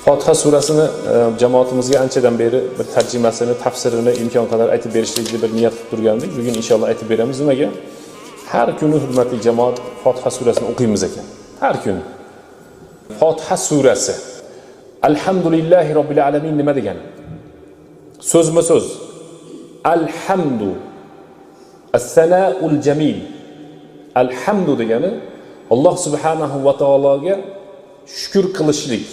Fotiha surasini jamoatimizga anchadan beri bir tarjimasini, tafsirini imkon qadar aytib berishlikni bir niyat qilib turgandik. Bugun inshaalloh aytib beramiz. Nimaga? Har kuni hurmatli jamoat Fotiha surasini o'qiymiz ekan. Har kuni. Fotiha surasi. Alhamdulillahi robbil alamin nima degani? So'zma-so'z. Alhamdu. As-sanaul jamil. Alhamdu degani Alloh subhanahu va taologa shukr qilishlik.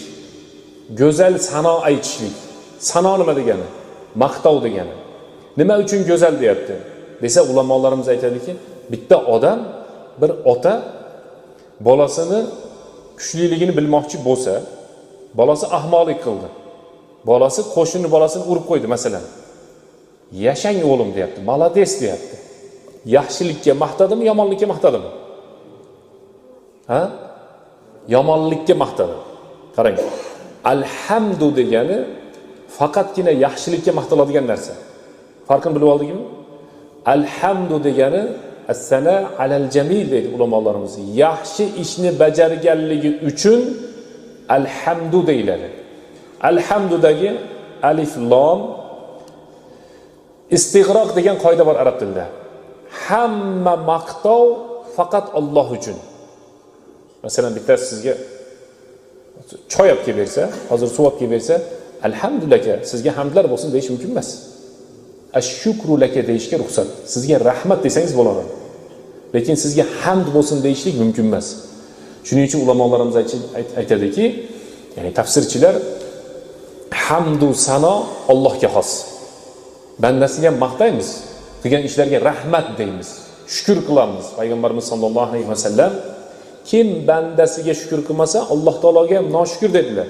Go'zal sano aytishlik. Sano nima degani? Maqtov degani. Nima uchun go'zal deyapti? Desa ulamolarimiz aytadiki, bitta odam, bir ota bolasini kuchliligini bilmoqchi bo'lsa, bolasi ahmoqlik qildi. Bolasi qo'shni bolasini urib qo'ydi masalan. Yashang o'g'lim deyapti, malades deyapti. Yaxshilikka maqtadimi, yomonlikka maqtadimi? Ha? Yomonlikka maqtadi. Qarang. Alhamdu degani faqatgina yaxshilikka maqtaladigan narsa. Farqini bilib oldingmi? Alhamdu degani as-sana alal jamil deydi ulamolarimiz. Yaxshi ishni bajarganligi uchun alhamdu deyiladi. Alhamdudagi alif lam istig'roq degan qoida bor arab tilida. Hamma maqtov faqat Alloh uchun. Masalan bittasi sizga choy olib kelib bersa, hozir suv olib kelib bersa, alhamdulillah sizga hamdlar bo'lsin deyish mumkin emas. Ash-shukru laka deyishga ruxsat. Sizga rahmat desangiz bo'ladi. Lekin sizga hamd bo'lsin deyishlik mumkin emas. Shuning uchun ulamolarimiz aytadiki, ya'ni tafsirchilar hamdu sano Allohga xos. Bandasiga maqtaymiz, qilgan ishlarga rahmat deymiz, shukr qilamiz. Payg'ambarimiz sollallohu alayhi vasallam kim bandasiga shukr qilmasa, Alloh taologa ham noshukr dedilar.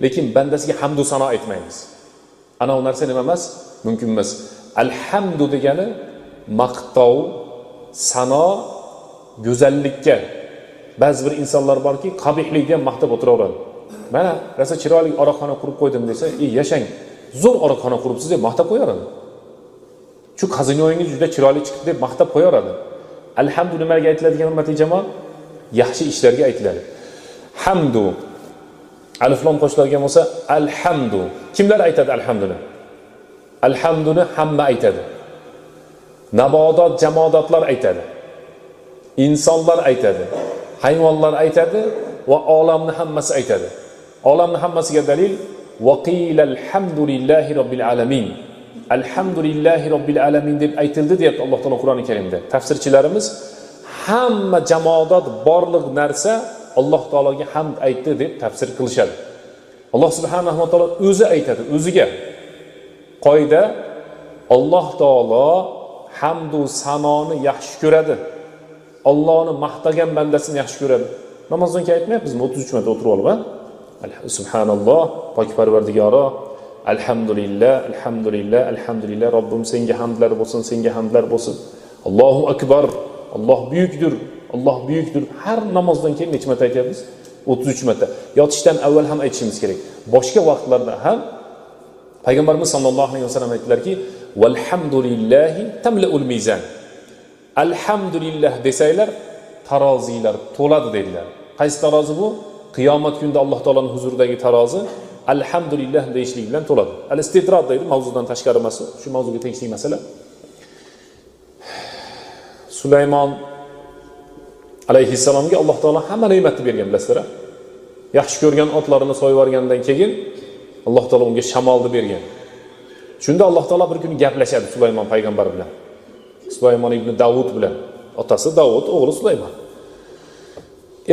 Lekin bandasiga hamdu sano aytmaymiz. Ana u narsa nima emas? Mumkin emas. Alhamdu degani maqtov, sano, go'zallikka. Ba'zi bir insonlar borki, qabihlikdan maqtab o'tiraveradi. Mana rasa chiroyli orakxona qurib qo'ydim desa, yashang. Zo'r orakxona quribsiz deb maqtab qo'yaradi. Shu qazinoyingiz juda chiroyli chiqdi deb maqtab qo'yaradi. Alhamdu nimaga aytiladigan hurmatli jamoat? Yaxshi ishlarga aytiladi. Hamdu. Alif lam qo'shilgan bo'lsa, alhamdu. Kimlar aytadi alhamduni? Alhamduni hamma aytadi. Nabodot, jamoatlar aytadi. Insonlar aytadi. Hayvonlar aytadi va olamni hammasi aytadi. Olamni hammasiga dalil vaqila alhamdulillahi robbil alamin. Alhamdulillahi robbil alamin deb aytildi deyapti Alloh taolo Qur'oni Karimda. Tafsirchilarimiz hamma jamoat borliq narsa Alloh taologa hamd aytdi deb tafsir qilishadi. Alloh subhanahu va taolo o'zi aytadi, o'ziga. Qoida Alloh taolo hamdu sanoni yaxshi ko'radi. Allohni maqtagan bandasini yaxshi ko'radi. Namozdan keyin aytmayapmizmi? 33 marta o'tirib olib, ha? Subhanalloh, pok Parvardigoro, alhamdulillah, alhamdulillah, alhamdulillah, Robbim senga hamdlar bo'lsin, senga hamdlar bo'lsin. Allohu akbar. Alloh buyukdir. Alloh buyukdir. Har namozdan keyin necha marta aytyapmiz? 33 marta. Yotishdan avval ham aytishimiz kerak. Boshqa vaqtlarda ham Payg'ambarimiz sollallohu alayhi vasallam aytdilarki, "Valhamdulillahi tamla'ul mizan." Alhamdulillah desanglar, tarozilar to'ladi dedilar. Qaysi tarozi bu? Qiyomat kunida Alloh taolaning huzuridagi tarozi alhamdulillah deyishlik bilan to'ladi. Al-istidrad deydi, mavzudan tashqari emas, shu mavzuga tegishli masala. Sulaymon alayhissalomga Alloh taolo hamma ne'matni bergan, bilasizlar. Yaxshi ko'rgan otlarini so'yib yuborgandan keyin Alloh taolo unga shamolni bergan. Shunda Alloh taolo bir kuni gaplashadi Sulaymon payg'ambar bilan. Sulaymon ibn Davud bilan. Otasi Davud, o'g'li Sulaymon.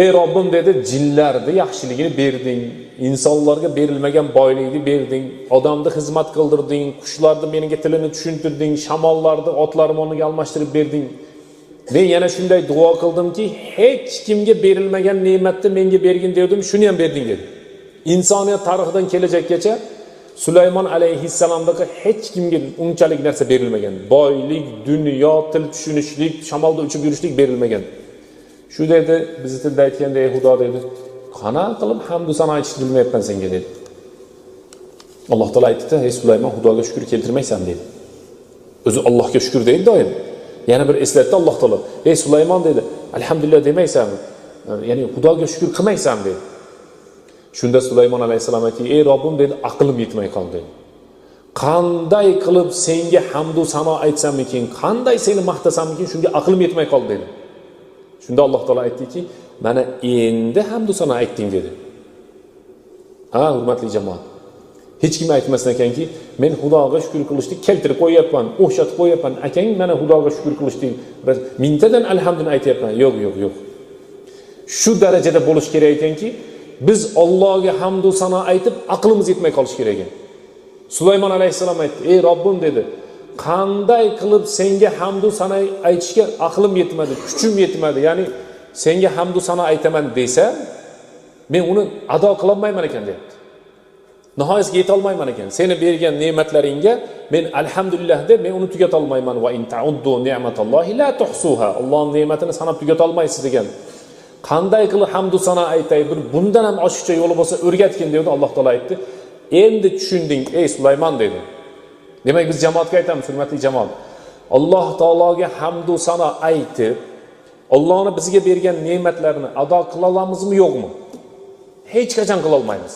Ey Robbim dedi, jinlarni yaxshiligini berding, insonlarga berilmagan boylikni berding, odamni xizmat qildirding, qushlarni menga tilini tushuntirding, shamollarni otlarni o'rniga almashtirib berding. Men yana shunday duo qildimki, hech kimga berilmagan ne'matni menga bergin dedim, shuni ham berding dedi. Insoniyat tarixidan kelajakgacha Sulaymon alayhissalomdagi hech kimga unchalik narsa berilmagan. Boylik, dunyo, til tushunishlik, shamolda uchib yurishlik berilmagan. Shu dedi, bizni tilda aytganda, ey Xudo dedi, qana qilib hamdu sano aytishni bilmayapman senga dedi. Alloh taolo aytdi, ey Sulaymon, Xudoga shukr keltirmaysan dedi. O'zi Allohga shukr deydi doim. Yana bir eslatdi Alloh taolo. Ey Sulaymon dedi, alhamdulillah demaysanmi? Ya'ni Xudoga shukr qilmaysan dedi. Shunda Sulaymon alayhissalom aytdi: "Ey Robbim," dedi, "aqlim yetmay qoldi." Qanday qilib senga hamd va sano aytsammikin, qanday seni maqtasammikin, shunga aqlim yetmay qoldi dedi. Shunda Alloh taolo aytdiki, "Mana endi hamd va sano aytding" dedi. Ha, hurmatli jamoat. Hech kim aytmasdan ekanki, "Men Xudoga shukr qilishni keltirib qo'yapman, o'xshatib qo'yapman. Akang mana Xudoga shukr qilishni mingtadan alhamdulillah aytayapman." Yo'q. Shu darajada bo'lish kerak ekanki, biz Allohga hamd va sano aytib aqlimiz yetmay qolish kerak ekan. Sulaymon alayhissalom aytdi: "Ey Robbim," dedi, "qanday qilib senga hamd va sano aytishga aqlim yetmadi, kuchim yetmadi. Ya'ni senga hamd va sano aytaman desa, men uni ado qila olmayman ekan" deyapti. Nihoyasiga yeta olmayman ekan. Seni bergan ne'matlaringga men alhamdulillah deb men uni tugata olmayman. Va in ta'uddu ni'matallohi la tuhsuha. Allohning ne'matini sanab tugata olmaysiz degan. Qanday qilib hamd va sano aytay, bir bundan ham oshiqcha yo'li bo'lsa o'rgatgin dedi. Alloh taolo aytdi: "Endi tushunding ey Sulaymon" dedi. Demak biz jamoatga aytamiz, hurmatli jamoat. Alloh taologa hamd va sano aytib, Allohning bizga bergan ne'matlarini ado qila olamizmi, yo'qmi? Hech qachon qila olmaymiz.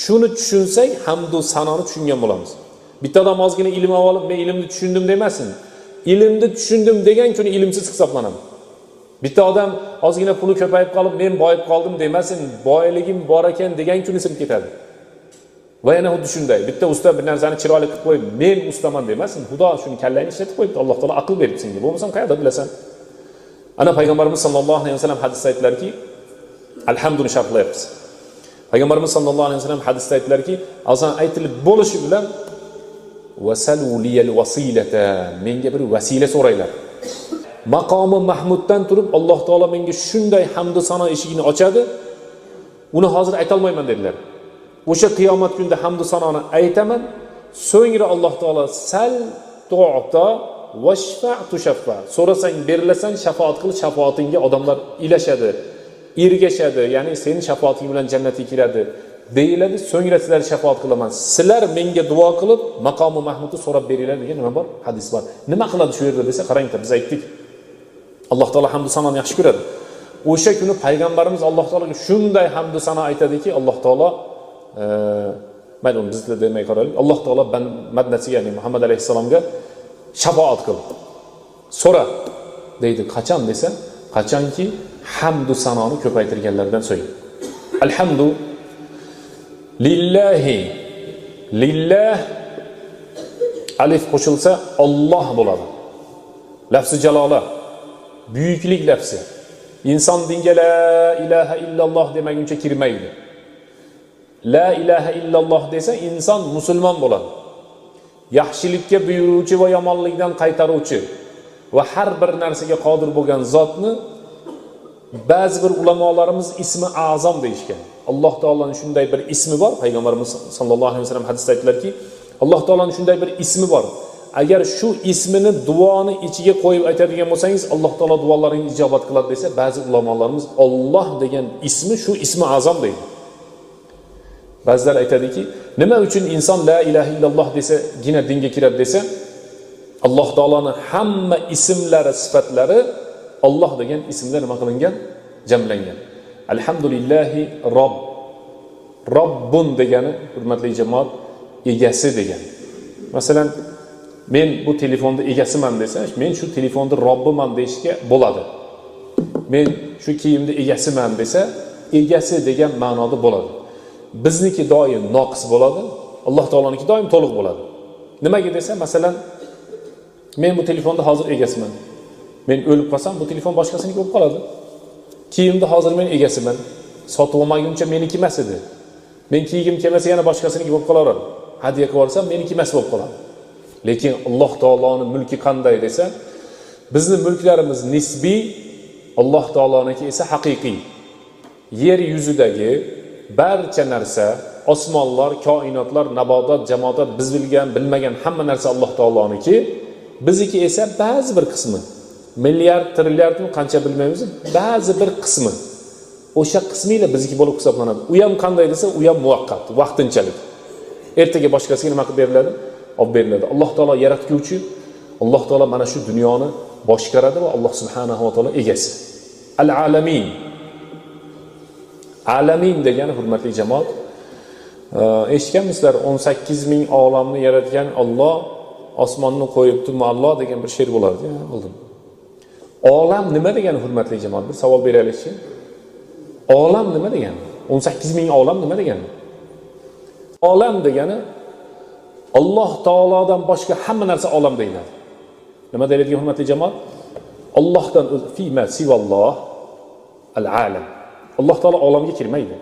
Shuni tushunsak, hamd va sanoni tushungan bo'lamiz. Bitta odam ozgina ilm olib, "Men ilmni tushundim" demasin. Ilmni tushundim degan kuni ilmsiz hisoblanadi. Bitta odam ozgina puli ko'payib qolib, "Men boyib qoldim" demasin. Boyligim bor ekan degan kuni sinib ketadi. Va yana xuddi shunday. Bitta usta bir narsani chiroyli qilib qo'yib, "Men ustaman" demasin. Xudo shuni kallangni ishlatib qo'yibdi. Alloh taolo aql beribdi senga. Bo'lmasam qayerda bilasan? Ana payg'ambarimiz sollallohu alayhi vasallam hadisda aytdilarki, alhamdulillah sharhlayapmiz. Payg'ambarimiz sollallohu alayhi vasallam hadisda aytdilarki, azan aytilib bo'lishi bilan vasalu liyal wasilata, menga bir vasila so'raylar. Maqomi Mahmuddan turib Alloh taolo menga shunday hamd va sano eshigini ochadi, uni hozir ayta olmayman dedilar. O'sha qiyomat kunida hamd va sanoni aytaman, so'ngra Alloh taolo sal tu'ta vashfa tushaffa, so'rasang berilasan, shafaat qil, shafaatingga odamlar ilashadi, ergashadi, ya'ni sening shafaating bilan jannatga kiradi deyiladi. So'ngra sizlar shafaat qilaman. Sizlar menga duo qilib maqomi Mahmudni so'rab beringlar degan nima bor? Hadis bor. Nima qiladi shu yerda desa, qarang, biz aytdik. Alloh taolo hamd va sanoni yaxshi ko'radi. O'sha kuni payg'ambarimiz Alloh taologa shunday hamd va sano aytadiki, Alloh taolo mayli bizlar demay qaraylik. Alloh taolo madnasiga, ya'ni Muhammad alayhisalomga shafaat qil. So'ra deydi. Qachon desa, qachonki hamd va sanoni ko'paytirganlardan so'ng. Alhamdu lillahi. Lillah alif qo'shilsa Alloh bo'ladi. Lafzi jalola, buyuklik lafzi. Inson dinga la ilaha illalloh demaguncha kirmaydi. La ilaha illalloh desa inson musulmon bo'ladi. Yaxshilikka buyuruvchi va yomonlikdan qaytaruvchi va har bir narsaga qodir bo'lgan zotni ba'zi bir ulamolarimiz ismi azam deyishgan. Alloh taoloning shunday bir ismi bor. Payg'ambarimiz sollallohu alayhi vasallam hadisda aytdilarki, Alloh taoloning shunday bir ismi bor. Agar shu ismini duoni ichiga qo'yib aytadigan bo'lsangiz, Alloh taolo duolaringizni ijobat qiladi desa, ba'zi ulamolarimiz Alloh degan ismi shu ismi azam deydi. Ba'zilar aytadiki, nima uchun inson la ilaha illalloh desagina dinga kiradi desa, Alloh taoloning hamma ismlari, sifatlari Alloh degan ismda nima qilingan? Jamlangan. Alhamdulillahi Robb. Robbun degani, hurmatli jamoat, egasi degani. Masalan, men bu telefonda egasiman desa, men shu telefonda Robbiman deyishga bo'ladi. Men shu kiyimda egasiman desa, egasi degan ma'noda bo'ladi. Bizniki doim noqis bo'ladi, Alloh taoloniki doim to'liq bo'ladi. Nimaga desa, masalan, men bu telefonda hozir egasiman. Men o'lib qolsam, bu telefon boshqasiniki bo'lib qoladi. Kiyimda hozir men egasiman. Sotib olmaguncha meniki emas edi. Men kiygim kelmasa yana boshqasiniki bo'lib qolaveradi. Hadiya qilib olsam meniki emas bo'lib qoladi. Lekin Alloh taoloning mulki qanday desa, bizning mulklarimiz nisbiy, Alloh taoloniki esa haqiqiy. Yer yuzidagi barcha narsa, osmonlar, koinotlar, nabotat, jamoat, biz bilmagan hamma narsa Alloh taoloniki, bizniki esa ba'zi bir qismi, milliard, trilliard qancha bilmaymiz, ba'zi bir qismi. O'sha qismiyle bizniki bo'lib hisoblanadi. U ham qanday desa, u ham muvaqqat, vaqtinchalik. Ertaga boshqasiga nima qilib beriladi? Olib beriladi. Alloh taolo yaratguvchi, Alloh taolo mana shu dunyoni boshqaradi va Alloh subhanahu va taolo egasi. Al-alamin. Alamin degani hurmatli jamoat, eshitganmisizlar, 18 ming olamni yaratgan Alloh osmonni qo'yibdi, Alloh degan bir she'r bo'lardi. Oldin. Olam nima degani hurmatli jamoat? Bir savol beraylikchi. Olam nima degani? 18 ming olam nima degani? Olam degani Alloh taolodan boshqa hamma narsa olam deyiladi. Nima deyiladi hurmatli jamoat? Allohdan fima sivalloh al-alam. Alloh taolo olamga kirmaydi.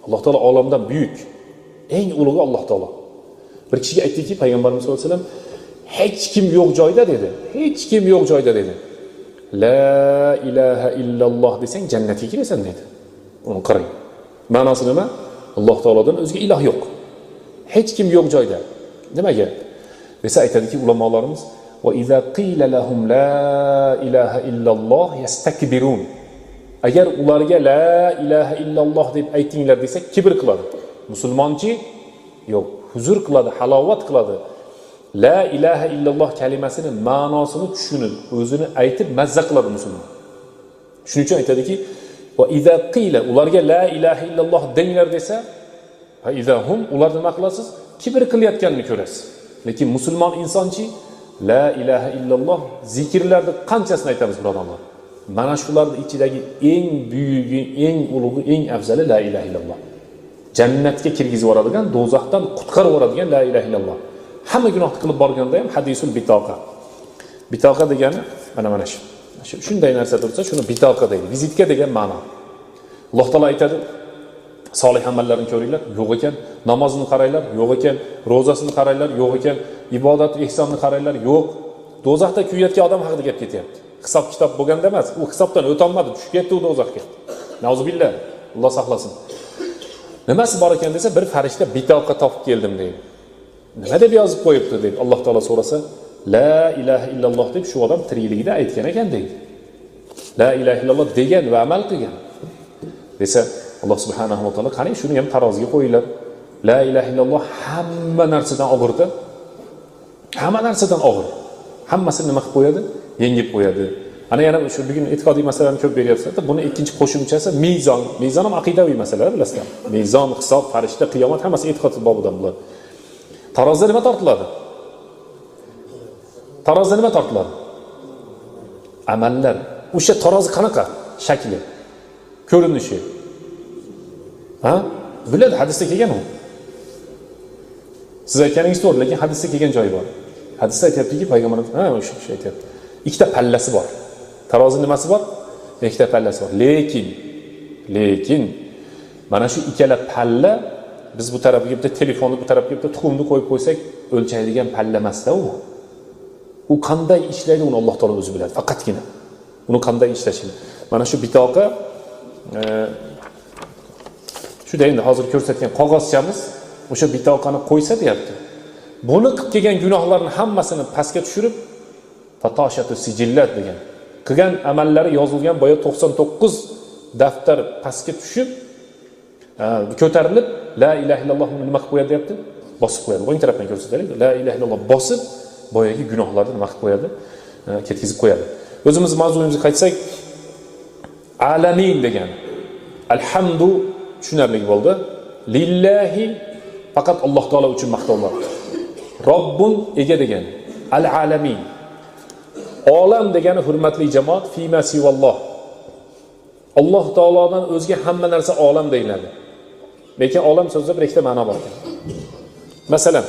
Alloh taolo olamdan buyuk. Eng ulug'i Alloh taolo. Bir kishiga aytdiki, payg'ambarimiz sollallohu alayhi vasallam, hech kim yo'q joyda dedi. Hech kim yo'q joyda dedi. La ilaha illalloh desang jannatga kirasan dedi. Uni qarang. Ma'nosi nima? Alloh taolodan o'zga iloh yo'q. Hech kim yo'q joyda. Nimaga? Desa aytadiki ulamolarimiz, va iza qila lahum la ilaha illalloh yastakbirun. Agar ularga la ilaha illalloh deb aytinglar desak, kibr qiladi. Musulmonchi yo'q, huzur qiladi, halovat qiladi. La ilaha illalloh kalimasini ma'nosini tushunib, o'zini aytib mazza qiladi musulmon. Shuning uchun aytadiki, va iza qila ularga la ilaha illalloh denglar desa, fa izahum ular nima qilasiz? Kibr qilayotganini ko'rasiz. Lekin musulmon insonchi la ilaha illalloh zikrlarni qanchasini aytamiz birodarlar? Mana shularning ichidagi eng buyugi, eng ulug'i, eng afzali la ilaha illalloh. Jannatga kirgizib yuboradigan, do'zaxdan qutqarib yuboradigan la ilaha illalloh. Hamma gunohni qilib borganda ham hadisul bitoqa. Bitoqa degani mana shu. Shunday narsa tursa, shuni bitoqa deydi. Vizitka degan ma'no. Alloh taolo aytadi, solih amallarni ko'ringlar, yo'q ekan. Namozni qaranglar, yo'q ekan. Ro'zasini qaranglar, yo'q ekan. Ibodat, ihsonni qaranglar, yo'q. Do'zaxda kuyayotgan odam haqida gap ketyapti. Hisob kitob bo'lganda emas, u hisobdan o'ta olmadi, tushib ketdi u do'zaxga. Nauzubillah, Alloh saqlasin. Nimasi bor ekan desa, bir farishta bitoqa topib keldim deydi. Nima deb yozib qo'yibdi deb Alloh taolo so'rasa, la ilaha illalloh deb shu odam tirikligida aytgan ekan deydi. La ilaha illalloh degan va amal qilgan. Desa, Alloh subhanahu va taolo qani shuni ham taroziga qo'yinglar. La ilaha illalloh hamma narsadan og'irdi. Hamma narsadan og'ir. Hammasini nima qilib qo'yadi? Yengib qo'yadi. Ana yana shu bugun e'tiqodiy masalalarni ko'p beryapsizlar. Buni ikkinchi qo'shimchasi mezon. Mezon ham aqidaviy masalalar bilasizlar. Mezon, hisob, farishta, qiyomat hammasi e'tiqod bobidan bular. Tarozda nima tortiladi? Tarozda nima tortiladi? Amallar. O'sha tarozi qanaqa? Shakli, ko'rinishi. Ha? Biladi, hadisda kelgan u. Siz aytganingiz to'g'ri, lekin hadisda kelgan joyi bor. Hadisda aytayaptiki, payg'ambarimiz, o'sha aytayapti. Ikkita pallasi bor. Tarozi nimasi bor? Ikkita pallasi bor. Lekin mana shu ikkala palla biz bu tarafga bitta telefonni, bu tarafga bitta tuxumni qo'yib qo'ysak, o'lchaydigan palla emas-da u. U qanday ishlaydi, uni Alloh taolo o'zi biladi, faqatgina. Uni qanday ishlashini. Mana shu bitoqa shuda endi hozir ko'rsatgan qog'ozchamiz o'sha bitoqani qo'ysa deyapti. Buni qilib kelgan gunohlarning hammasini pastga tushirib, fatashatu sijillat degan. Qilgan amallari yozilgan boya 99 daftar pastga tushib, ko'tarilib, la ilaha illalloh nima qilib qo'yadi deyapti? Bosib qo'yadi. O'ng tarafdan ko'rsataylik. La ilaha illalloh bosib, boyagi gunohlarni nima qilib qo'yadi? Ketkizib qo'yadi. O'zimiz mavzuyimizga qaytsak, alamin degan. Alhamdu tushunarli bo'ldi. Lillahi faqat Alloh taolo uchun maqtovlar. Robbun ega degan. Al-alamin. Olam degani hurmatli jamoat fima sivalloh. Alloh taolodan o'zga hamma narsa olam deyiladi. Lekin olam so'zida bir ikkita ma'no bor. Masalan,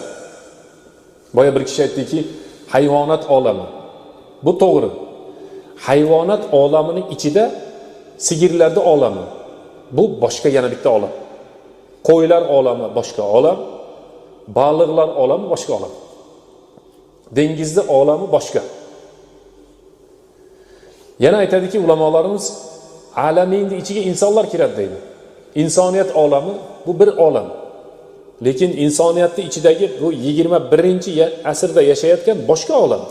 boya bir kishi aytdiki, hayvonot olami. Bu to'g'ri. Hayvonot olamining ichida sigirlarning olami. Bu boshqa yana bitta olam. Qo'ylar olami boshqa olam. Baliqlar olami boshqa olam. Dengizda olami boshqa. Yana aytadiki ulamolarimiz, alaminning ichiga insonlar kiradi deydi. İnsaniyat olami bu bir olam. Lekin insoniyatning ichidagi bu 21-asrda yashayotgan boshqa olam.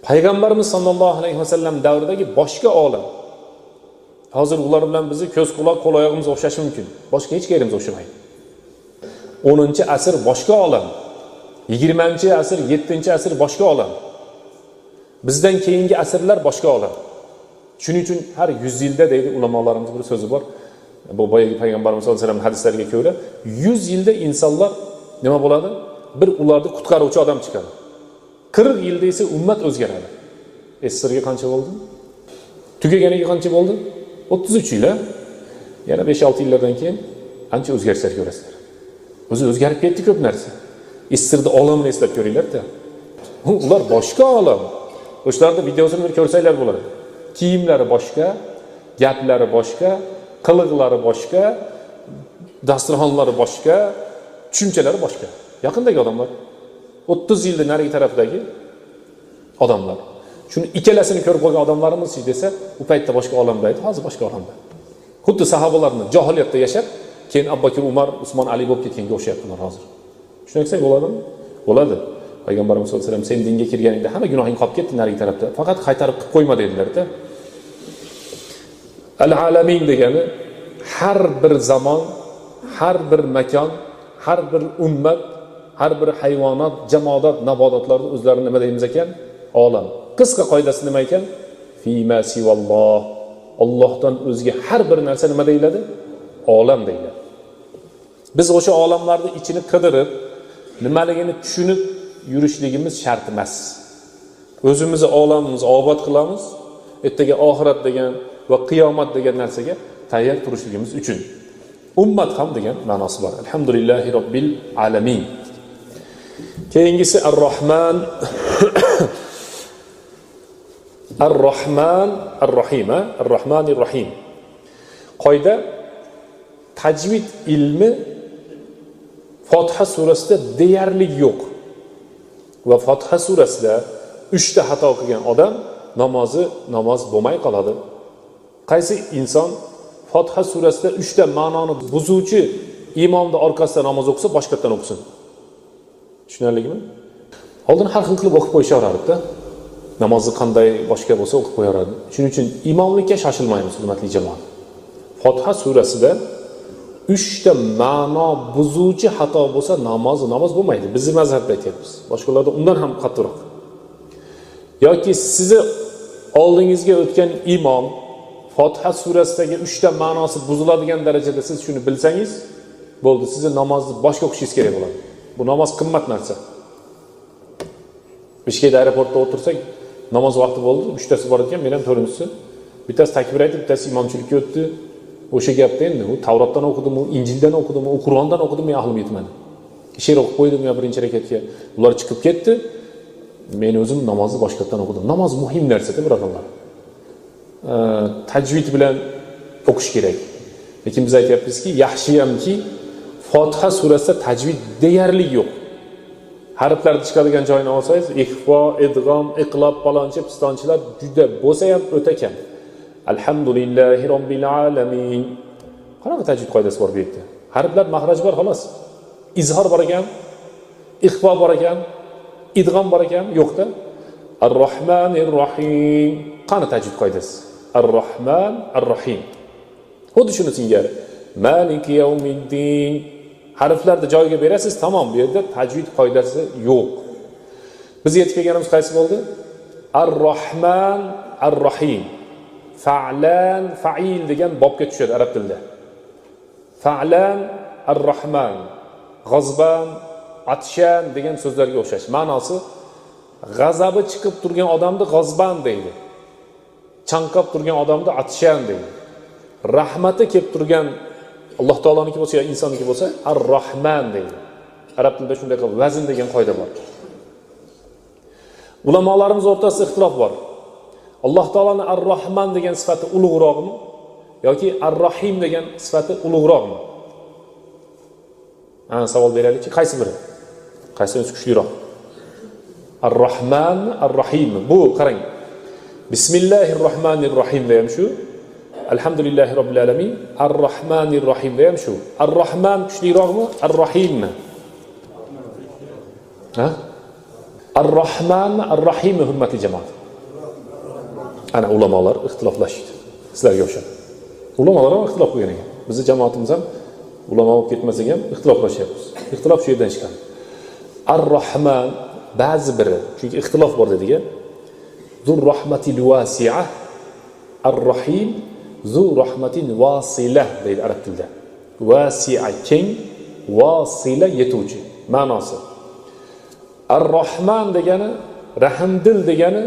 Payg'ambarimiz sollallohu alayhi vasallam davridagi boshqa olam. Hozir ular bilan bizni ko'z, quloq, qo'l oyog'imiz o'xshashi mumkin. Boshqa hech yerimiz o'xshamaydi. 10-asr boshqa olam. 20-asr, 7-asr boshqa olam. Bizdan keyingi asrlar boshqa olam. Shuning uchun har 100 yilda deydi ulamolarimiz bir so'zi bor. Bu boyagi payg'ambarimiz sollallohu alayhi vasallam hadislariga ko'ra 100 yilda insonlar nima bo'ladi? Bir ularni qutqaruvchi odam chiqadi. 40 yilda esa ummat o'zgaradi. Sizlarga qancha bo'ldi? Tugaganiga qancha bo'ldi? 33 yil. Yana 5-6 yillardan keyin ancha o'zgarishlar ko'rasizlar. O'zi o'zgarib ketdi ko'p narsa. Istirni olamini eslab ko'ringlar-da. Ular boshqa olam. O'shlarda videosini bir ko'rsanglar bo'ladi. Kiyimlari boshqa, gaplari boshqa, qiliqlari boshqa, dasturxonlari boshqa, tushunchalari boshqa. Yaqindagi odamlar 30 yilda narigi tarafdagi odamlar. Shuni ikkalasini ko'rib qo'ygan odamlarimiz desa, u paytda boshqa olamda edi, hozir boshqa olamda. Xuddi sahobalarni jahiliyatda yashab, keyin Abu Bakr, Umar, Usmon, Ali bo'lib ketganga o'xshayaptilar hozir. Shunaqsa bo'ladimi? Bo'ladi. Payg'ambarimiz sollallohu alayhi vasallam sen dinga kirganingda hamma gunohing qolib ketdi narigi tarafda. Faqat qaytarib qilib qo'yma dedilar-da. Al-alamin degani har bir zamon, har bir makon, har bir ummat, har bir hayvonot, jamoat, nabotatlarni o'zlarini nima deymiz ekan? Olam. Qisqa qoidasi nima ekan? Fima sivalloh. Allohdan o'zga har bir narsa nima deyiladi? Olam deyiladi. Biz o'sha olamlarning ichini qidirib, nimaligini tushunib yurishligimiz shart emas. O'zimizni olamimizni obod qilamiz, ertaga oxirat degan va qiyomat degan narsaga tayyor turishligimiz uchun. Ummat ham degan ma'nosi bor. Alhamdulillahi robbil alamin. Keyingisi Ar-Rahman Ar-Rahman Ar-Rahim, Ar-Rahmanir Rahim. Qoida tajvid ilmi Fotiha surasida deyarli yo'q. Va Fotiha surasida 3 ta xato qilgan odam namoz bo'lmay qoladi. Qaysi inson Fotiha surasida 3 ta ma'noni buzuvchi imomning orqasida namoz o'qisa, boshqatdan o'qisin. Tushunarlimi? Oldin har xil qilib o'qib qo'yishardi-da. Namozni qanday boshqa bo'lsa o'qib qo'yaradi. Shuning uchun imomlikka shoshilmaymiz, hurmatli jamoat. Fotiha surasida 3 ta ma'no buzuvchi xato bo'lsa namoz bo'lmaydi. Bizning mazhabda aytyapmiz. Boshqalarda undan ham qattiqroq. Yoki sizni oldingizga o'tgan imom Fotiha surasidagi 3 ta ma'nosi buziladigan darajada siz shuni bilsangiz, bo'ldi, sizni namozni boshqa o'qishingiz kerak bo'ladi. Bu namoz qimmat narsa. Bishkek aeroportda o'tirsak, namoz vaqti bo'ldi, 3 tasi bor ekan, men ham 4-inchisi. Bittasi takbir aytib, bittasi imomchilikka o'tdi. O'sha gapda endi u Tavrotdan o'qidimmi, Injildan o'qidimmi, u Qur'ondan o'qidimmi, aqlim yetmadi. She'r o'qib qo'ydim yo birinchi rakatga. Ular chiqib ketdi. Men o'zim namozni boshqatdan o'qidim. Namoz muhim narsa-da, birodarlar. Tajvid bilan o'qish kerak. Lekin biz aytyapmizki, yaxshiyamki Fotiha surasida tajvid deyarli yo'q. Harflarni chiqadigan joyini olsangiz, ihfo, idg'om, iqlob, palonchi, pistonchilar juda bo'lsa ham o'ta kam. Alhamdulillahi robbil alamin. Qanaqa tajvid qoidasi bor bu yerda? Harflar mahraj bor xolos. Izhor bor ekan, ihfo bor ekan, idg'om bor ekan, yo'qda. Ar-Rahmanir Rahim. Qani tajvid qoidasi? Ar-Rahman, Ar-Rahim. Xuddi shuni singari. Maliki yawmiddin. Harflarni joyiga berasiz, tamom, bu yerda tajvid qoidasi yo'q. Biz yetib kelganimiz qaysi bo'ldi? Ar-Rahman, Ar-Rahim. Fa'lan, fa'il degan bobga tushadi arab tilida. Fa'lan, Ar-Rahman. G'azban, atshan degan so'zlarga o'xshash. Ma'nosi g'azabi chiqib turgan odamni g'azban deydi. Chanqab turgan odamni atshan deydi. Rahmati kelib turgan Alloh taoloniki bo'lsa, insonniki bo'lsa, Ar-Rahman deydi. Arab tilida shunday qilib vazn degan qoida bor. Ulamolarimiz o'rtasida ixtilof bor. Alloh taoloning Ar-Rahman degan sifati ulug'roqmi yoki Ar-Rahim degan sifati ulug'roqmi? Savol beraylikchi, qaysi biri? Qaysi kuchliroq? Ar-Rahman, Ar-Rahim. Bu qarang. Bismillahirrohmanirrohim da ham shu. Alhamdulillahi robbil alamin. Ar-Rahmanir Rohim da ham shu. Ar-Rahman kuchliroqmi? Ar-Rahimmi? Ha? Ar-Rahman, Ar-Rahim hurmatli jamoat. Ana ulamolar ixtiloflashdi. Sizlarga o'xshab. Ulamolar ham ixtilof qilgan ekan. Bizning jamoatimiz ham ulamo bo'lib ketmasa ham ixtiloflashyapmiz. Ixtilof shu yerdan chiqqan. Ar-Rahman ba'zi biri, chunki ixtilof bor dediga, zur rahmatil wasi'a Ar-Rahim zu rahmatin vasila deydi arab tilida. Vasi'a keng, vasila yetuvchi ma'nosi. Ar-Rahman degani, rahmdil degani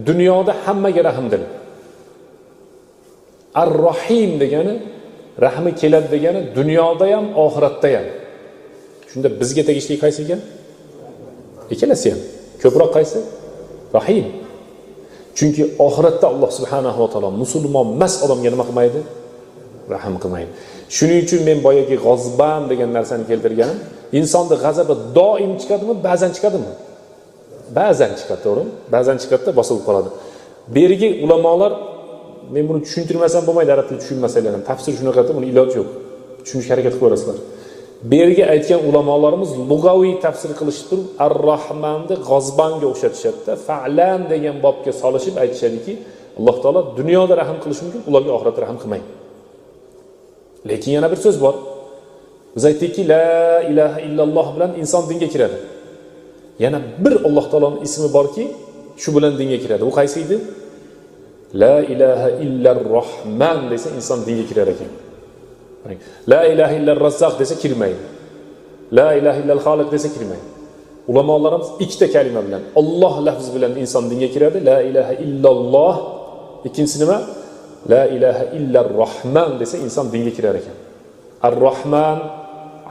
dunyoda hammaga rahmdil. Ar-Rahim degani rahmi keladi degani dunyoda ham, oxiratda ham. Shunda bizga tegishli qaysi ekan? Ikkalasi ham. Ko'proq qaysi? Rahim. Chunki oxiratda Alloh subhanahu va taolo musulmon emas odamga nima qilmaydi? Rahm qilmaydi. Shuning uchun men boyagi g'azban degan narsani keltirganim, insonning g'azabi doim chiqadimi, ba'zan chiqadimi? Ba'zan chiqadi, to'g'rimi? Ba'zan chiqadi, bosilib qoladi. Berigi ulamolar, men buni tushuntirmasam bo'lmaydi, arab tilini tushunmasanglar ham. Tafsir shunaqada, buni iloji yo'q. Tushunishga harakat qilasizlar. Berigi aytgan ulamolarimiz lug'aviy tafsir qilishib turib, Ar-Rahmanni g'azbanga o'xshatishadi. Fa'lan degan bobga solishib aytishadiki, Alloh taolo dunyoda rahm qilishi mumkin, ularga oxiratda rahm qilmaydi. Lekin yana bir so'z bor. Biz aytdikki, la ilaha illalloh bilan inson dinga kiradi. Yana bir Alloh taoloning ismi borki, shu bilan dinga kiradi. U qaysi edi? La ilaha illar Rahman desa inson dinga kirar ekan. La ilaha illar Razzaq desa kirmaydi. La ilaha illal Xoliq desa kirmaydi. Ulamolarimiz ikkita kalima bilan, Alloh lafzi bilan inson dinga kiradi. La ilaha illalloh. Ikkinchisi nima? La ilaha illar Rahman desa inson dinga kirar ekan. Ar-Rahman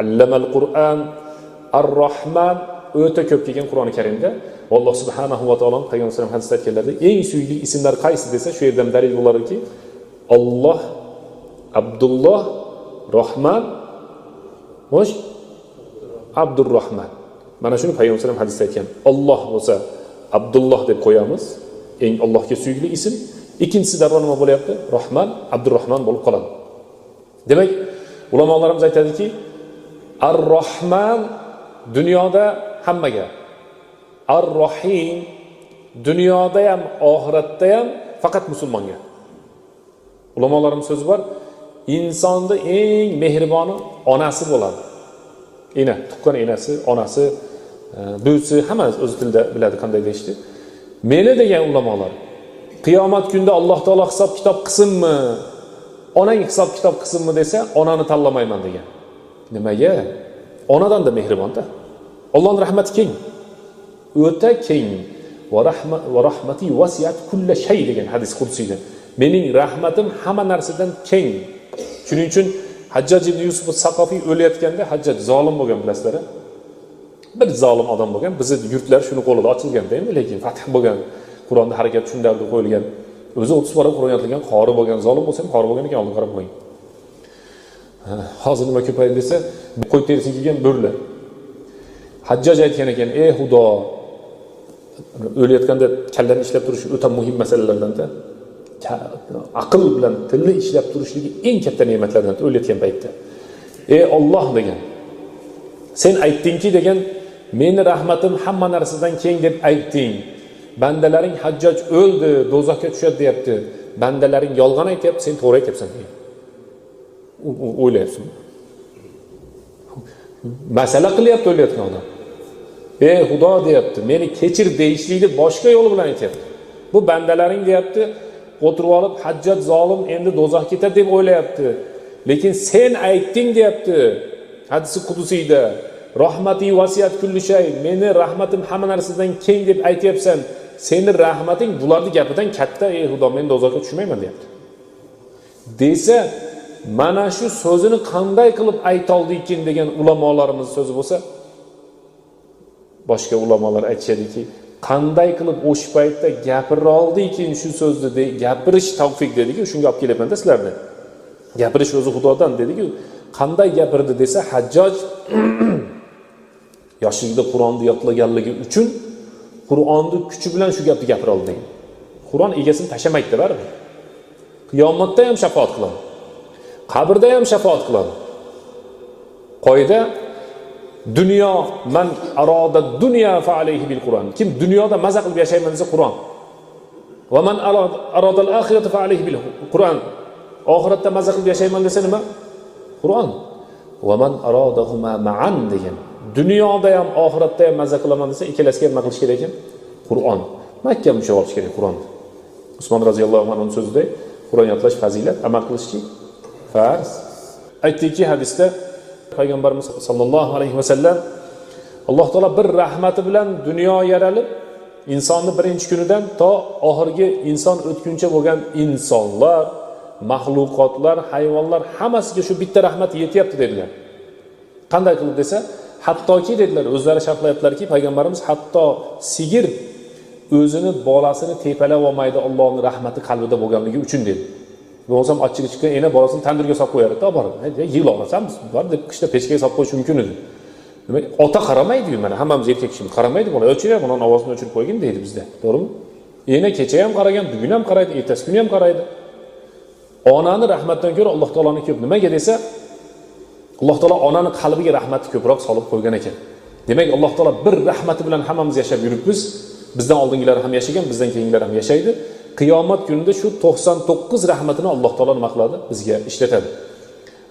allamal Qur'an. Ar-Rahman o'ta ko'p kelgan Qur'oni Karimda. Alloh subhanahu va taolo Payg'ambar sollallohu alayhi vasallam hadisda aytganlarda eng suyukli ismlar qaysi desa, shu yerdan dalil bo'ladiki, Alloh, Abdulloh, Rahman, Mosh, Abdurrahman. Mana shuni Payg'ambar sollallohu alayhi vasallam hadisda aytgan. Alloh bo'lsa Abdulloh deb qo'yamiz, eng Allohga suyukli ism. Ikkinchisi darrov nima bo'lyapti? Rahman, Abdurrahman bo'lib qoladi. Demak, ulamolarimiz aytadiki, Ar-Rahman dunyoda hammaga, Ar-Rahim dunyoda ham, oxiratda ham faqat musulmonga. Ulamolarimiz so'zi bor, insonda eng mehriboni onasi bo'ladi. Ena, tuqqan enasi, onasi, buvisi, hammasi o'z tilida biladi qanday deyishdi. Meni degan ulamolar qiyomat kunida Alloh taolo hisob kitob qilsinmi, onang hisob kitob qilsinmi desa, onani tanlamayman degan. Nimaga? Onadan da mehribonda. Allohning rahmati keng. O'ta keng. Va rahmati vasiyat kulli shay degan hadis qudsiyda. Mening rahmatim hamma narsadan keng. Shuning uchun Hajjaj ibn Yusuf as-Saqofiy o'layotganda, Hajjaj zolim bo'lgan bilasizlar. Bir zolim odam bo'lgan. Bizning yurtlar shuni qo'lida ochilganda endi, lekin fath bo'lgan, Qur'onda harakat shunday qo'yilgan. O'zi 30 bora Qur'on yozilgan, qori bo'lgan, zolim bo'lsa ham qori bo'lgan ekan, oldin qarab qo'ying. Hozir nima ko'paydi desa, qo'y terisi kiygan bo'rlar. Hajjaj aytgan ekan, ey Xudo, o'layotganda kallani ishlab turish o'ta muhim masalalardan-da. Aql bilan tilni ishlab turishligi eng katta ne'matlardan o'layotgan paytda. Ey Alloh degan. Sen aytdingki degan, meni rahmatim hamma narsadan keng deb aytding. Bandalaring Hajjaj o'ldi, do'zaxga tushadi deyapti. Bandalaring yolg'on aytyapti, sen to'g'ri aytyapsan degan. O'ylayapsan. Masala qilyapti o'layotgan odam. Ey Xudo deyapti, meni kechir deyishlikni boshqa yo'l bilan aytyapti. Bu bandalaring deyapti, o'tirib olib Hajjaj zolim endi do'zaxga ketadi deb o'ylayapti. Lekin sen aytding deyapti. Hadisi qudusiyda rahmati vasiyat kulli shay, meni rahmatim hamma narsadan keng deb aytyapsan. Sening rahmating bularning gapidan katta, ey Xudo, men do'zaxga tushmayman deyapti. Desa, mana shu so'zini qanday qilib ayta oldikin degan ulamolarimiz so'zi bo'lsa, boshqa ulamolar aytishadiki, qanday qilib o'sha paytda gapira oldikin shu so'zni gapirish tavfiq dediku, shunga olib kelyapman-da sizlarni. Gapirish o'zi Xudodan dediku, qanday gapirdi desa, Hajjaj yoshligida Qur'onni yodlaganligi uchun Qur'onni kuchi bilan shu gapni gapira oldi. Qur'on egasini tashamaydi baribir. Qiyomatda ham shafaat qiladi. Qabrda ham shafaat qiladi. Qoida dunyo man aroda dunya fa alayhi bil Qur'on. Kim dunyoda maza qilib yashayman desa Qur'on. Va man aroda al oxirata fa alayhi bil Qur'on. Oxiratda maza qilib yashayman desa nima? Qur'on. Va man aradahuma ma'an degan. Dunyoda ham oxiratda ham maza qilaman desa, ikkalasiga ham nima qilish kerak ekan? Qur'on. Mahkam ushlab olish kerak Qur'onni. Usmon roziyallohu anhuning so'zida Qur'on yodlash fazilat, amal qilishki farz. Aytdikki hadisda payg'ambarimiz sollallohu alayhi vasallam Alloh taolo bir rahmati bilan dunyo yaralib, insonni birinchi kunidan to oxirgi inson o'tguncha bo'lgan insonlar, mahluqotlar, hayvonlar hammasiga shu bitta rahmat yetyapti dedilar. Qanday qilib desa, hattoki dedilar, o'zlari sharhlayaptilarki, payg'ambarimiz hatto sigir o'zini bolasini tepalab olmaydi Allohning rahmati qalbida bo'lganligi uchun dedi. Bo'lsam ochchiq chiqqan ena bolasini tandurga solib qo'yar edi, borib. Yil olasanmiz, bor deb qishda pechkaga solib qo'yish mumkin edi. Demak, ota qaramaydi-ku, mana hammamiz erkak kishi qaramaydi, bola o'chirib, uning ovozini o'chirib qo'ygin deydi bizda. To'g'rimi? Ena kecha ham qaragan, bugun ham qaraydi, ertasi kuni ham qaraydi. Onani rahmatdan ko'ra Alloh taoloning ko'p. Nimaga desa, Alloh taolo onaning qalbiga rahmatni ko'proq solib qo'ygan ekan. Demak, Alloh taolo bir rahmati bilan hammamiz yashab yuribmiz. Bizdan oldingilar ham yashagan, bizdan keyingilar ham yashaydi. Qiyomat kunida shu 99 rahmatini Alloh taolo nima qiladi? Bizga ishlatadi.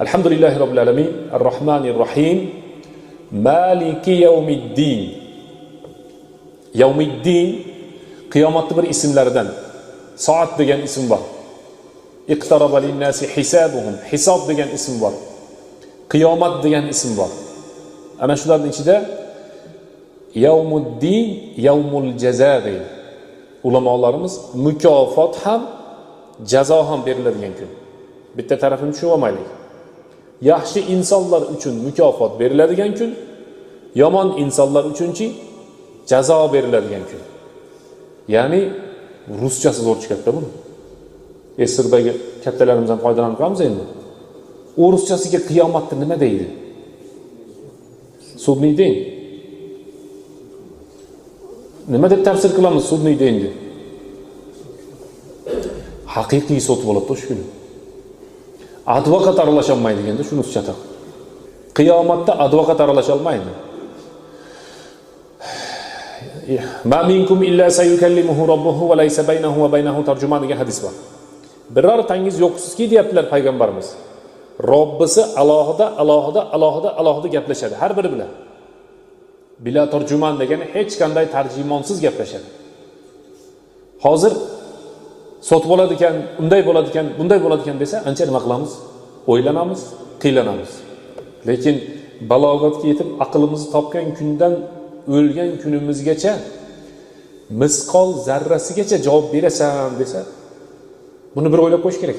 Alhamdulillahi robbil alamin, ar-rohmanir rohim, maliki yawmiddin. Yawmiddin qiyomatning bir ismlaridan. Soat degan ism bor. Iqtaraba lin-nasi hisabuhum. Hisob degan ism bor. Qiyomat degan ism bor. Ana shularning ichida Yawmuddin, yawmul jaza deydi. Ulamolarimiz mukofot ham, jazo ham beriladigan kun. Bitta tarafini tushunib olmaylik. Yaxshi insonlar uchun mukofot beriladigan kun, yomon insonlar uchunchi jazo beriladigan kun. Ya'ni ruschasi zo'r chiqadi buni. Esirdagi kattalarimizdan foydalanib qolamiz endi. O'ruschasiga qiyomatni nima deydi? Sudniy din. Nima deb tafsir qilamiz sudniy dinni? Haqiqiy sud bo'ladi shu kun. Advokat aralasha olmaydi deganda shuni tushunadi. Qiyomatda advokat aralasha olmaydi. Ma minkum illa sayukallimuhu robbuhu va laysa baynahu va baynahu tarjuman degan hadis bor. Biror tangiz yo'qsizki deyaptilar payg'ambarimiz. Robbisi alohida gaplashadi har biri bilan. Bila tarjuman degani hech qanday tarjimonsiz gaplashadi. Hozir sot bo'ladi ekan, unday bo'ladi ekan, bunday bo'ladi ekan desa, ancha nima qilamiz? O'ylanamiz, qiylanamiz. Lekin balog'atga yetib aqlimizni topgan kundan o'lgan kunimizgacha misqol zarrasigacha javob berasan desa, buni bir o'ylab qo'yish kerak.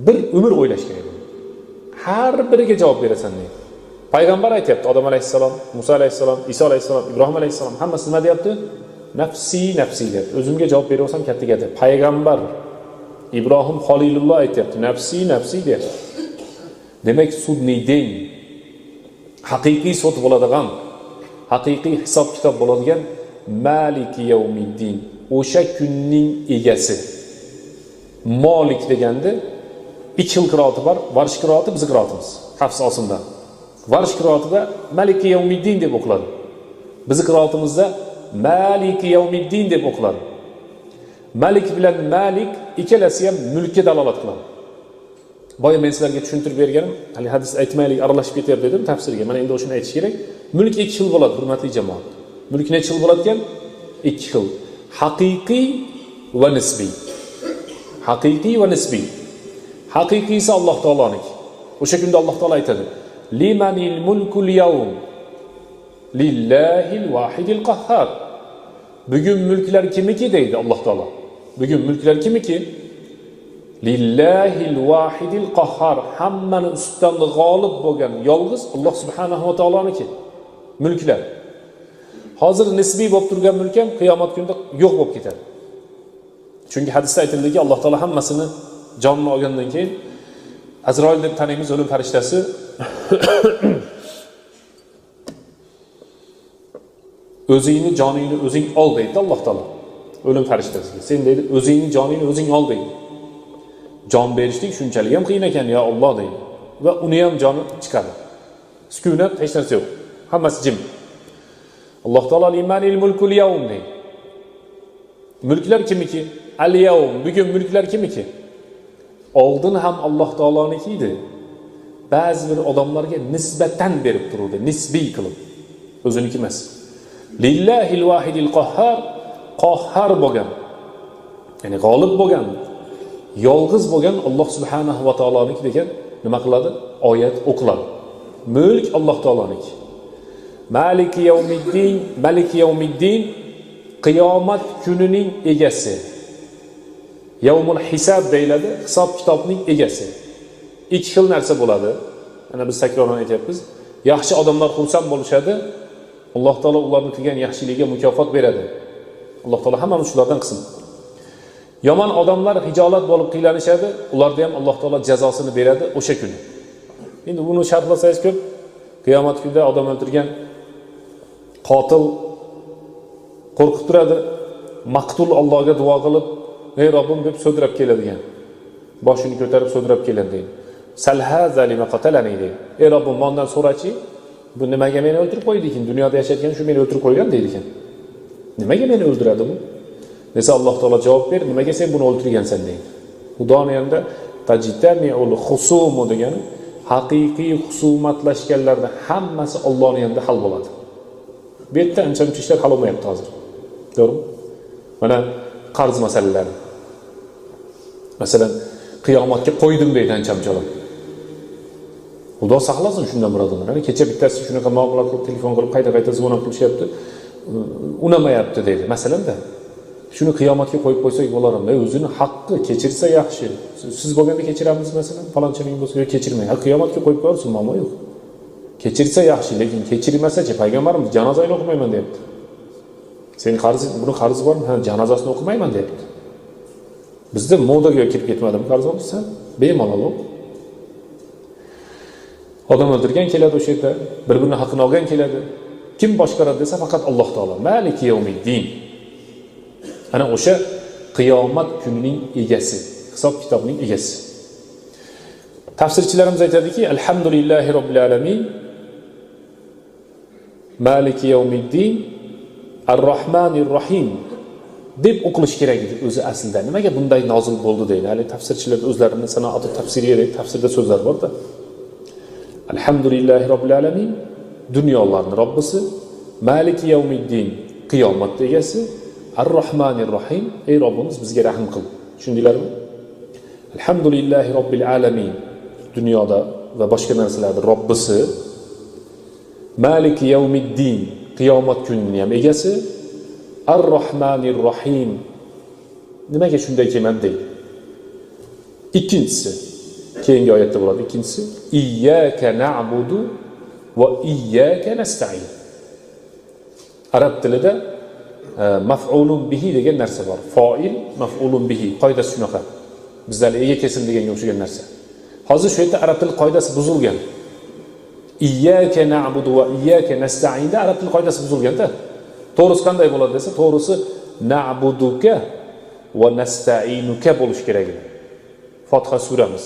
Bir umr o'ylash kerak. Har biriga javob berasan deydi. Payg'ambar aytayapti, Odam alayhissalom, Musa alayhissalom, Iso alayhissalom, Ibrohim alayhissalom hammasi nima deyapti? Nafsi deyapti. O'zimga javob beraversam katta gap. Payg'ambar Ibrohim Xolilulloh aytayapti, nafsi deyapti. Demak, sudniy din, haqiqiy sud bo'ladigan, haqiqiy hisob kitob bo'ladigan maliki yawmiddin, o'sha kunning egasi. Malik deganda ikki xil qiroati bor. Varsh qiroati bizning qiroatimiz, Hafs osimda. Varsh qiroatida maliki yawmiddin deb o'qiladi. Bizning qiroatimizda maliki yawmiddin deb o'qiladi. Malik bilan malik ikkalasi ham mulkka dalolat qiladi. Boya men sizlarga tushuntirib berganim, hali hadis aytmaylik, aralashib ketyapti dedim tafsirga. Mana endi o'shani aytish kerak. Mulk ikki xil bo'ladi, hurmatli jamoat. Mulk necha xil bo'ladi ekan? Ikki xil. Haqiqiy va nisbiy. Haqiqiy va nisbiy. Haqiqiysi Alloh taoloning. O'sha kunda Alloh taolo aytadi: "Limanil mulkul yawm? Lillahil wahidil qahhar." Bugun mulklar kimniki deydi Alloh taolo. Bugun mulklar kimniki? Lillahil wahidil qahhar. Hammani ustidan g'olib bo'lgan yolg'iz Alloh subhanahu va taoloniki mulklar. Hozir nisbiy bo'lib turgan mulk ham qiyomat kunida yo'q bo'lib ketadi. Chunki hadisda aytildiki, Alloh taolo hammasini jonni olgandan keyin Azroil deb taniymiz o'lim farishtasi o'zingni joningni o'zing ol deydi Alloh taolo. O'lim farishtasiga sen deydi, o'zingni joningni o'zing ol deydi. Jon berishlik shunchalik ham qiyin ekan ya Alloh deydi. Va uni ham joni chiqadi. Sukunat, hech narsa yo'q. Hammasi jim. Alloh taolo limanil mulkul yawm deydi. Mulklar kimniki? Al-yawm. Bugun mulklar kimniki? Oldin ham Alloh taoloniki edi. Ba'zi bir odamlarga nisbatan berib turdi, nisbiy qilib. O'ziniki emas. Lillahil wahidil qahhar, qahhar bo'lgan. Ya'ni g'olib bo'lgan. yolg'iz bo'lgan Alloh subhanahu va taoloniki degan nima qiladi? Oyat o'qiladi. Mulk Alloh taoloniki. Maliki yawmiddin, Maliki yawmiddin, qiyomat kunining egasi. Yawmul hisob deyiladi, hisob kitobning egasi. Ikki xil narsa bo'ladi. Mana biz takroran aytyapmiz. Yaxshi odamlar xursand bo'lishadi. Alloh taolo ularning qilgan yaxshiligiga mukofot beradi. Alloh taolo hammani shulardan qilsin. Yomon odamlar hijolat bo'lib qiylanishadi. Ularga ham Alloh taolo jazosini beradi o'sha kuni. Endi buni sharhlasangiz ko'p. Qiyomat kunida odam o'ldirgan qotil qo'rqib turadi. Maqtul Allohga duo qilib, "Ey Robbim" deb so'drab keladigan. Boshini ko'tarib so'drab keladi deydi. Salha zalima qatalani deydi. "Ey Robbim, mendan so'rachi, bu nimaga meni o'ldirib qo'ydi ekan? Dunyoda yashayotgan shu meni o'ldirib qo'ygan" deydi ekan. Nimaga meni o'ldiradi bu? Desa Alloh taolo javob ber, "Nimaga sen buni o'ldirgansan" deydi. Xudoni hamda tajtamiul khusum degani haqiqiy husumatlashganlarda hammasi Allohning yonida hal bo'ladi. Bu yerda ancha-muncha ishlar hal bo'lmayapti hozir. To'g'rimi? Mana qarz masalalari. Masalan, qiyomatga qo'ydim deydi ancha-muncha. Xudo saqlasin shundan birodarlar. Hani kecha bittasi shunaqa muomala qilib, telefon qilib, qayta-qayta zvonab qilishyapti. Unamayapti deydi. Masalanda shuni qiyomatga qo'yib qo'ysak bo'larmi? O'zini haqqi kechirsa yaxshi. Siz bo'lganda kechiramiz masalan, falonchaning bo'lsa yo'q kechirmang. Ha qiyomatga qo'yib qo'yarsiz, muammo yo'q. Kechirsa yaxshi, lekin kechirmasa-chi, payg'ambarimiz janozani o'qimayman deyapti. Sen buni qarzi bormi? Ha, janozasini o'qimayman deyapti. Bizda modaga kirib ketmadimi qarz olsa? Bemalol o'q. Odam o'ldirgan keladi o'sha yerda, bir-birini haqqini olgan keladi. Kim boshqaradi desa faqat Alloh taolo. Maliki yawmiddin. Ana o'sha qiyomat kunining egasi, hisob kitobning egasi. Tafsirchilarimiz aytadiki, alhamdulillahi robbil alamin, maliki yawmiddin, ar-rahmanir rahim deb o'qilish kerak edi o'zi aslida. Nimaga bunday nozil bo'ldi deydi. Hali tafsirchilar o'zlarining sanoati tafsiriga tafsirda so'zlar bor-da. Alhamdulillahi robbil alamin, dunyolarning Robbisi, maliki yawmiddin, qiyomat egasi, ar-rahmanir rahim, ey Robbimiz bizga rahim qil. Tushundinglarmi? Alhamdulillahi robbil alamin, dunyoda va boshqa narsalarda Robbisi, maliki yawmiddin, qiyomat kunining ham egasi, ar-rahmanir rahim. Nimaga shunday kelmadi deydi. Ikkinchisi, keyingi oyatda bo'ladi. Ikkinchisi, iyyaka na'budu va iyyaka nasta'in. Arab tilida maf'ulun bihi degan narsa bor. Fa'il, maf'ulun bihi. Qoidasi shunaqa. Bizlar ega kelsin deganga o'xshagan narsa. Hozir shu yerda arab til qoidasi buzilgan. Iyyaka na'budu va iyyaka nasta'inda arab til qoidasi buzilganda. To'g'risi qanday bo'ladi desa, to'g'risi na'buduka va nasta'inuka bo'lish kerak edi. Fotiha suramiz.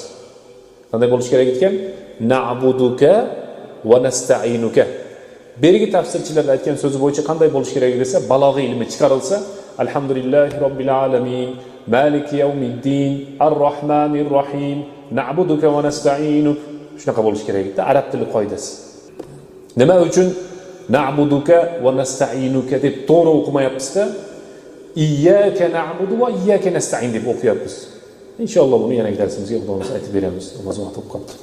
Qanday bo'lish kerak ekan? Na'buduka va nasta'inuka. Berigi tafsirchilar aytgan so'zi bo'yicha qanday bo'lish kerak desa, balog'iy ilmi chiqarilsa, alhamdulillahi robbil alamin, maliki yawmiddin, ar-rahmanir rahim, na'buduka va nasta'inuk. Shunaqa bo'lish kerak edi, arab tili qoidasi. Nima uchun na'buduka va nasta'inuka deb to'g'ri o'qimayapmiz-da? Iyyaka na'budu va iyyaka nasta'in deb o'qiyapmiz. Inshaalloh buni yana darsimizga Xudoimiz aytib beramiz. Namoz vaqti qoldi.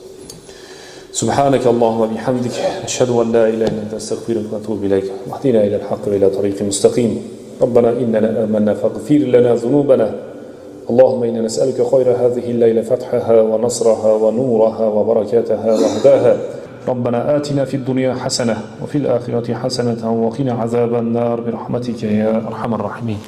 سبحانك اللهم وبحمدك أشهد أن لا إله إلا أنت أستغفرك وأتوب إليك واهدنا إلى الحق وإلى طريق مستقيم ربنا إننا آمنا فاغفر لنا ذنوبنا اللهم إنا نسألك خير هذه الليلة فتحها ونصرها ونورها وبركاتها وهداها ربنا آتنا في الدنيا حسنة وفي الآخرة حسنة وقنا عذاب النار برحمتك يا أرحم الراحمين